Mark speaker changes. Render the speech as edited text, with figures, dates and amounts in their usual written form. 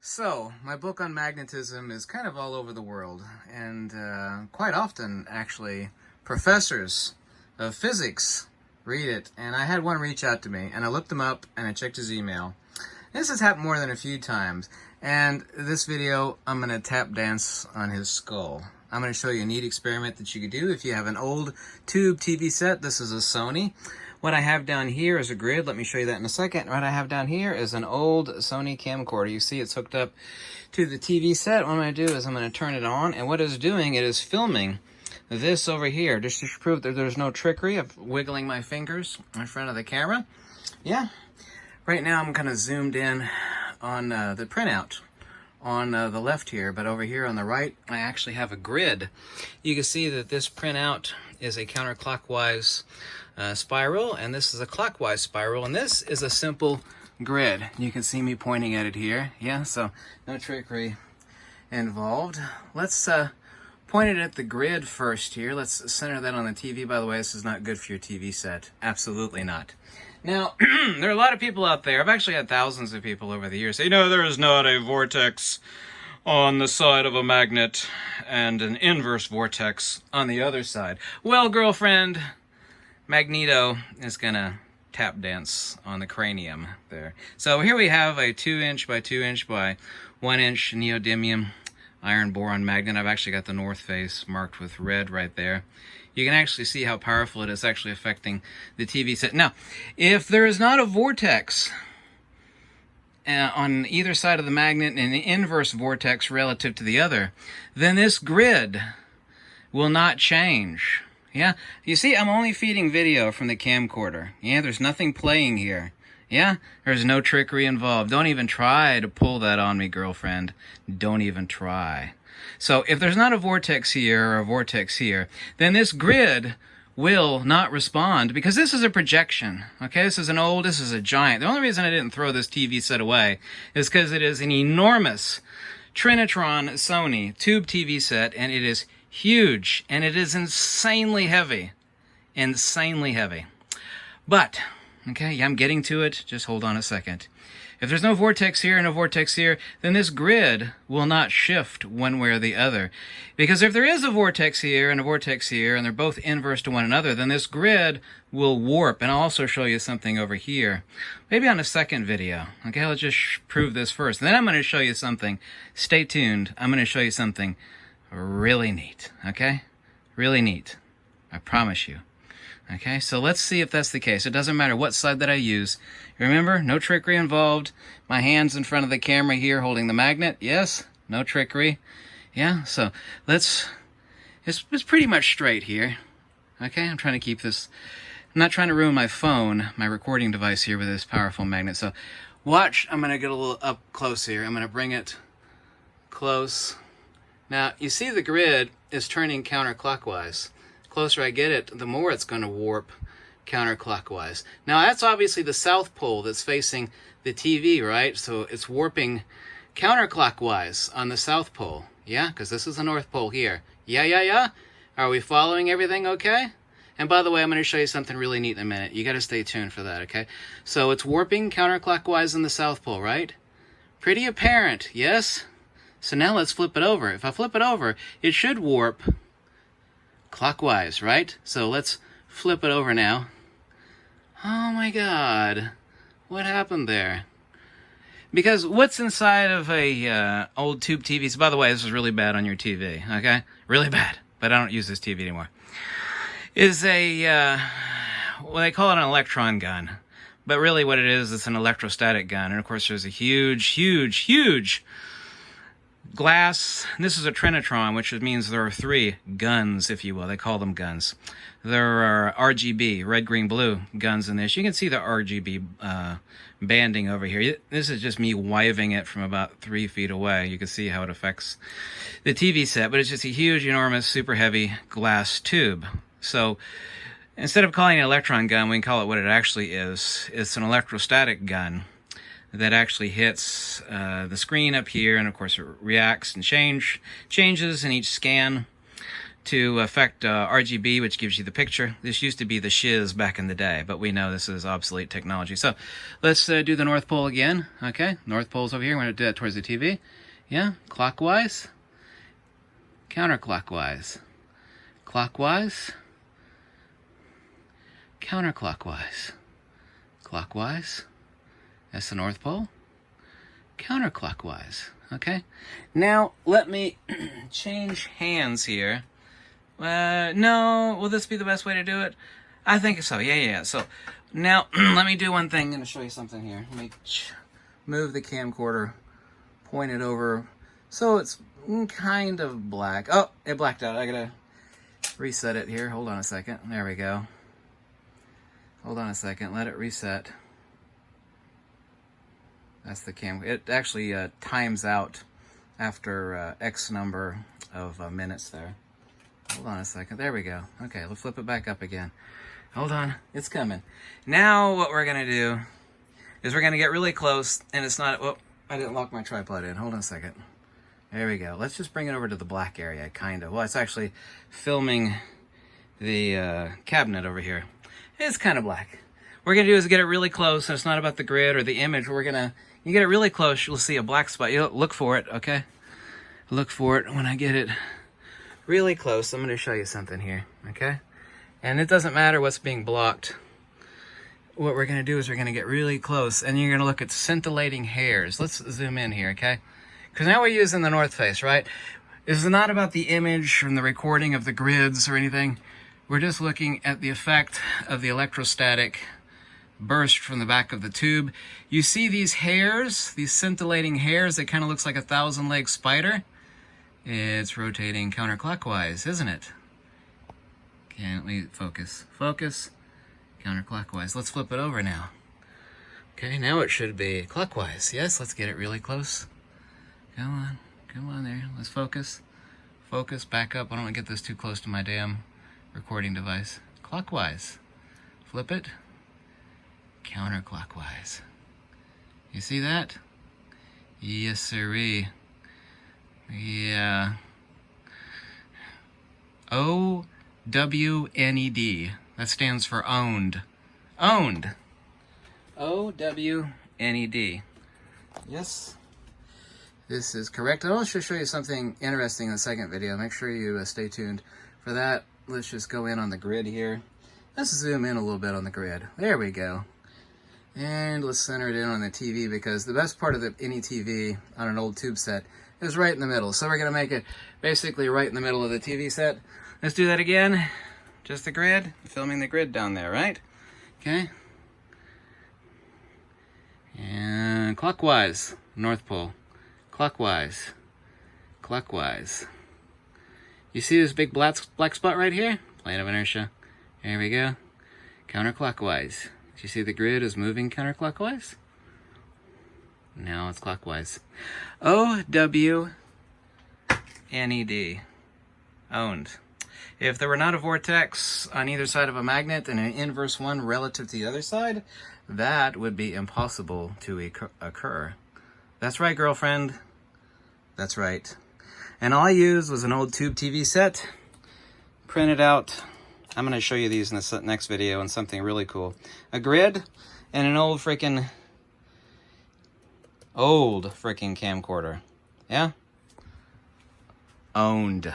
Speaker 1: So, my book on magnetism is kind of all over the world, and quite often, actually, professors of physics read it, and I had one reach out to me, and I looked him up, and I checked his email. This has happened more than a few times, and this video, I'm going to tap dance on his skull. I'm going to show you a neat experiment that you could do if you have an old tube TV set. This is a Sony. What I have down here is a grid. Let me show you that in a second. What I have down here is an old Sony camcorder. You see it's hooked up to the TV set. What I'm going to do is I'm going to turn it on, and what it's doing, it is filming this over here, just to prove that there's no trickery of wiggling my fingers in front of the camera. Yeah. Right now I'm kind of zoomed in on the printout on the left here, but over here on the right, I actually have a grid. You can see that this printout is a counterclockwise spiral, and this is a clockwise spiral, and this is a simple grid. You can see me pointing at it here. Yeah, so no trickery involved. Let's point it at the grid first here. Let's center that on the TV. By the way, this is not good for your TV set. Absolutely not. Now, there are a lot of people out there. I've actually had thousands of people over the years say, no, there is not a vortex on the side of a magnet and an inverse vortex on the other side. Well, girlfriend, Magneto is gonna tap dance on the cranium there. So here we have a 2" by 2" by 1" neodymium iron boron magnet. I've actually got the north face marked with red right there. You can actually see how powerful it is actually affecting the TV set. Now, if there is not a vortex on either side of the magnet and an inverse vortex relative to the other, then this grid will not change. Yeah, you see, I'm only feeding video from the camcorder. Yeah, there's nothing playing here. Yeah, there's no trickery involved. Don't even try to pull that on me, girlfriend. Don't even try. So if there's not a vortex here or a vortex here, then this grid will not respond, because this is a projection. Okay, this is a giant. The only reason I didn't throw this TV set away is because it is an enormous Trinitron Sony tube TV set, and it is huge, and it is insanely heavy. Insanely heavy. But, okay, yeah, I'm getting to it. Just hold on a second. If there's no vortex here and no vortex here, then this grid will not shift one way or the other. Because if there is a vortex here and a vortex here, and they're both inverse to one another, then this grid will warp. And I'll also show you something over here, maybe on a second video. Okay, let's just prove this first. And then I'm going to show you something. Stay tuned. I'm going to show you something really neat. Okay? Really neat. I promise you. Okay, so let's see if that's the case. It doesn't matter what side that I use. Remember, no trickery involved. My hand's in front of the camera here holding the magnet. Yes, no trickery. Yeah, so it's pretty much straight here. Okay, I'm trying to keep this, I'm not trying to ruin my phone, my recording device here with this powerful magnet. So watch, I'm going to get a little up close here. I'm going to bring it close. Now, you see the grid is turning counterclockwise. The closer I get it, the more it's going to warp counterclockwise. Now, that's obviously the south pole that's facing the TV, right? So it's warping counterclockwise on the south pole. Yeah, because this is the north pole here. Yeah. Are we following everything okay? And by the way, I'm going to show you something really neat in a minute. You got to stay tuned for that, okay? So it's warping counterclockwise on the south pole, right? Pretty apparent, yes? So now let's flip it over. If I flip it over, it should warp clockwise, right? So let's flip it over now. Oh my God, what happened there? Because what's inside of a old tube TV? So by the way, this is really bad on your TV, okay? Really bad, but I don't use this TV anymore. Is a, well, they call it an electron gun. But really what it is, it's an electrostatic gun. And of course there's a huge glass. This is a trinitron, which means there are 3 guns, if you will. They call them guns. There are RGB, red, green, blue guns in this. You can see the RGB banding over here. This is just me waving it from about 3 feet away. You can see how it affects the TV set, but it's just a huge, enormous, super heavy glass tube. So instead of calling it an electron gun, we can call it what it actually is. It's an electrostatic gun that actually hits the screen up here, and of course it reacts and changes in each scan to affect RGB, which gives you the picture. This used to be the shiz back in the day, but we know this is obsolete technology. So let's do the North Pole again. Okay, North Pole's over here. We're going to do that towards the TV. Yeah, clockwise, counterclockwise, clockwise, counterclockwise, clockwise. That's the North Pole. Counterclockwise. Okay. Now let me change hands here. No, will this be the best way to do it? I think so. Yeah. So now let me do one thing. I'm going to show you something here. Let me move the camcorder, point it over so it's kind of black. Oh, it blacked out. I gotta reset it here. Hold on a second. There we go. Hold on a second. Let it reset. That's the cam. It actually times out after X number of minutes there. Hold on a second. There we go. Okay, let's flip it back up again. Hold on. It's coming. Now what we're going to do is we're going to get really close, and it's not... Oh, I didn't lock my tripod in. Hold on a second. There we go. Let's just bring it over to the black area, kind of. Well, it's actually filming the cabinet over here. It's kind of black. What we're going to do is get it really close, and it's not about the grid or the image. We're going to... You get it really close, you'll see a black spot. You'll look for it, okay? Look for it when I get it really close. I'm going to show you something here, okay? And it doesn't matter what's being blocked. What we're going to do is we're going to get really close, and you're going to look at scintillating hairs. Let's zoom in here, okay? Because now we're using the north face, right? This is not about the image and the recording of the grids or anything. We're just looking at the effect of the electrostatic burst from the back of the tube. You see these hairs, these scintillating hairs that kind of looks like a 1,000-leg spider? It's rotating counterclockwise, isn't it? Can't we focus? Focus, counterclockwise. Let's flip it over now. Okay, now it should be clockwise. Yes, let's get it really close. Come on there. Let's focus. Focus, back up. I don't want to get this too close to my damn recording device. Clockwise. Flip it. Counterclockwise. You see that? Yes, sirree. Yeah. O-W-N-E-D. That stands for owned. Owned. O-W-N-E-D. Yes. This is correct. I'll also show you something interesting in the second video. Make sure you stay tuned for that. Let's just go in on the grid here. Let's zoom in a little bit on the grid. There we go. And let's center it in on the TV, because the best part of any TV on an old tube set is right in the middle. So we're going to make it basically right in the middle of the TV set. Let's do that again. Just the grid. Filming the grid down there, right? Okay. And clockwise, North Pole. Clockwise. Clockwise. You see this big black spot right here? Plane of inertia. There we go. Counterclockwise. Do you see the grid is moving counterclockwise? Now it's clockwise. O-W-N-E-D. Owned. If there were not a vortex on either side of a magnet and an inverse one relative to the other side, that would be impossible to occur. That's right, girlfriend. That's right. And all I used was an old tube TV set, printed out. I'm going to show you these in the next video, and something really cool. A grid and an old freaking camcorder. Yeah? Owned.